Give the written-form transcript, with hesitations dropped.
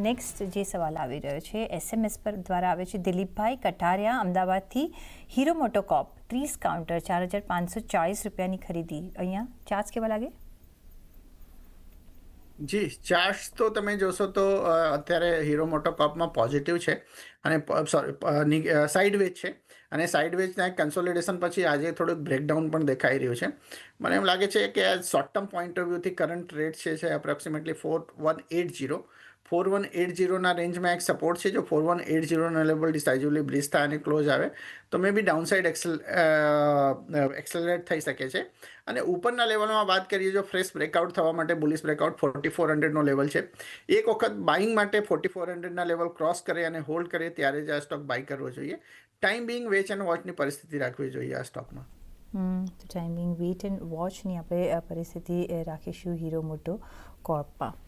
Next જે સવાલ આવી રહ્યો છે SMS પર દ્વારા આવે છે દિલીપભાઈ કટારિયા અમદાવાદથી હીરો મોટોકોર્પ 30 કાઉન્ટર 4540 રૂપિયાની ખરીદી અહીંયા ચાર્જ કેવા લાગે જી ચાર્જ તો તમે જોશો તો અત્યારે હીરો મોટોકોર્પમાં પોઝિટિવ છે અને સોરી સાઇડવેજ છે અને સાઇડવેજના કન્સોલિડેશન પછી આજે થોડુંક બ્રેકડાઉન પણ દેખાઈ રહ્યું છે. મને એમ લાગે છે કે શોર્ટ ટર્મ પોઈન્ટ ઓફ વ્યૂથી કરંટ રેટ છે એપ્રોક્સિમેટલી 4180 રેન્જમાં એક સપોર્ટ છે. જો 4180 લેવલ ડિસાઇઝિવલી બ્રીચ થાય અને ક્લોઝ આવે તો મે બી ડાઉનસાઇડ એક્સેલરેટ થઈ શકે છે. અને ઉપરના લેવલમાં વાત કરીએ જો ફ્રેશ બ્રેકઆઉટ થવા માટે બુલિશ બ્રેકઆઉટ 4400નો લેવલ છે. એક વખત બાઇંગ માટે 4400ના લેવલ ક્રોસ કરે અને હોલ્ડ કરે ત્યારે જ આ સ્ટોક બાય કરવો જોઈએ. ટાઈમ બિંગ વેચ એન્ડ વોચની પરિસ્થિતિ રાખવી જોઈએ આ સ્ટોકમાં. તો ટાઈમિંગ વેટ એન્ડ વોચની આપણે પરિસ્થિતિ રાખીશું હીરો મોટો કોર્પમાં.